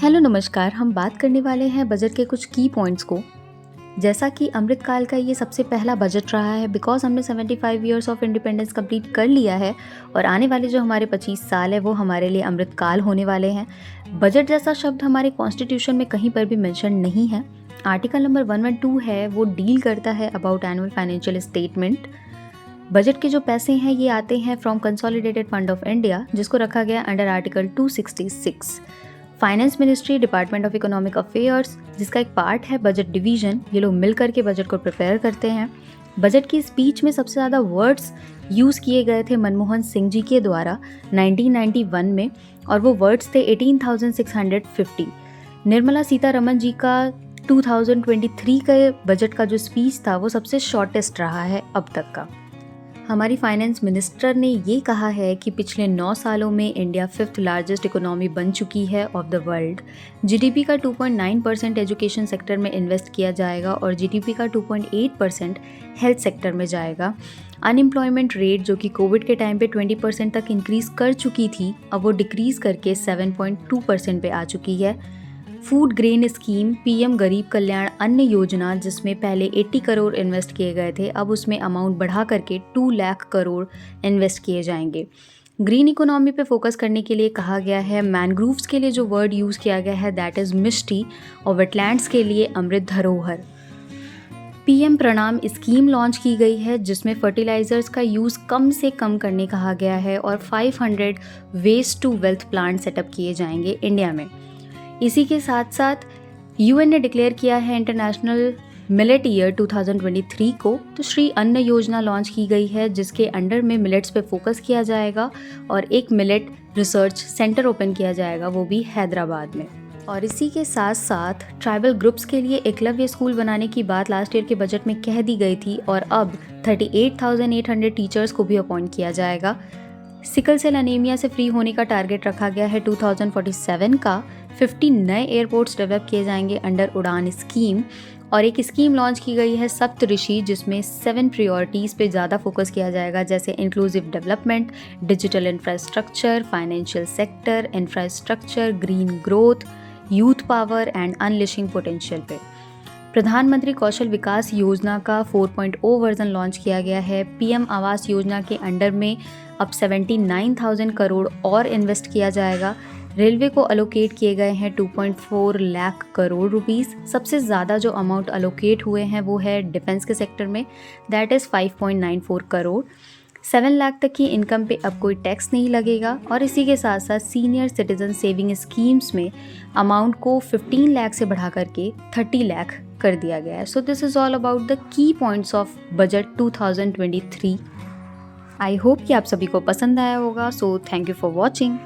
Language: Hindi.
हेलो नमस्कार। हम बात करने वाले हैं बजट के कुछ की पॉइंट्स को। जैसा कि अमृतकाल का ये सबसे पहला बजट रहा है बिकॉज हमने 75 ईयर्स ऑफ इंडिपेंडेंस कंप्लीट कर लिया है और आने वाले जो हमारे 25 साल है वो हमारे लिए अमृतकाल होने वाले हैं। बजट जैसा शब्द हमारे कॉन्स्टिट्यूशन में कहीं पर भी मेंशन नहीं है। आर्टिकल नंबर 112 है वो डील करता है about annual financial statement. Budget के जो पैसे हैं ये आते हैं from consolidated fund of India जिसको रखा गया under article 266। Finance ministry, department of economic affairs जिसका एक पार्ट है बजट डिवीजन, ये लोग मिल करके बजट को प्रिपेयर करते हैं। बजट की स्पीच में सबसे ज़्यादा वर्ड्स यूज़ किए गए थे मनमोहन सिंह जी के द्वारा 1991 में और वो वर्ड्स थे 18,650। निर्मला सीतारमण जी का 2023 के बजट का जो स्पीच था वो सबसे शॉर्टेस्ट रहा है अब तक का। हमारी फाइनेंस मिनिस्टर ने ये कहा है कि पिछले 9 सालों में इंडिया 5th लार्जेस्ट इकोनॉमी बन चुकी है ऑफ द वर्ल्ड। जीडीपी का 2.9% एजुकेशन सेक्टर में इन्वेस्ट किया जाएगा और जीडीपी का 2.8% हेल्थ सेक्टर में जाएगा। अनएम्प्लॉयमेंट रेट जो कि कोविड के टाइम पे 20% तक इंक्रीज़ कर चुकी थी, अब वो डिक्रीज़ करके 7.2% पे आ चुकी है। फूड ग्रेन स्कीम, पीएम गरीब कल्याण अन्न योजना जिसमें पहले 80 करोड़ इन्वेस्ट किए गए थे, अब उसमें अमाउंट बढ़ा करके 2 लाख करोड़ इन्वेस्ट किए जाएंगे। ग्रीन इकोनॉमी पे फोकस करने के लिए कहा गया है। मैनग्रोव्स के लिए जो वर्ड यूज़ किया गया है दैट इज़ मिष्टी और वेटलैंड्स के लिए अमृत धरोहर। पीएम प्रणाम स्कीम लॉन्च की गई है जिसमें फर्टिलाइजर्स का यूज़ कम से कम करने कहा गया है और 500 waste to wealth plant setup किए जाएंगे इंडिया में। इसी के साथ साथ यूएन ने डिक्लेयर किया है इंटरनेशनल मिलेट ईयर 2023 को, तो श्री अन्न योजना लॉन्च की गई है जिसके अंडर में मिलेट्स पे फोकस किया जाएगा और एक मिलेट रिसर्च सेंटर ओपन किया जाएगा, वो भी हैदराबाद में। और इसी के साथ साथ ट्राइबल ग्रुप्स के लिए एकलव्य स्कूल बनाने की बात लास्ट ईयर के बजट में कह दी गई थी और अब 38,800 टीचर्स को भी अपॉइंट किया जाएगा। सिकल सेल अनीमिया से फ्री होने का टारगेट रखा गया है 2047 का। 50 नए एयरपोर्ट्स डेवलप किए जाएंगे अंडर उड़ान स्कीम और एक स्कीम लॉन्च की गई है सप्तऋषि जिसमें 7 प्रायोरिटीज़ पे ज़्यादा फोकस किया जाएगा, जैसे inclusive development, digital infrastructure, financial sector, infrastructure, green growth, youth power and unleashing potential पे। प्रधानमंत्री कौशल विकास योजना का 4.0 वर्जन लॉन्च किया गया है। पीएम आवास योजना के अंडर में अब 79,000 करोड़ और इन्वेस्ट किया जाएगा। रेलवे को अलोकेट किए गए हैं 2.4 लाख करोड़ रुपीस। सबसे ज़्यादा जो अमाउंट अलोकेट हुए हैं वो है डिफेंस के सेक्टर में, दैट इज़ 5.94 करोड़। 7 लाख तक की इनकम पे अब कोई टैक्स नहीं लगेगा और इसी के साथ साथ सीनियर सिटीजन सेविंग स्कीम्स में अमाउंट को 15 लाख से बढ़ा करके 30 लाख कर दिया गया है। So this is all about the key points of budget 2023। I hope कि आप सभी को पसंद आया होगा। So thank you for watching.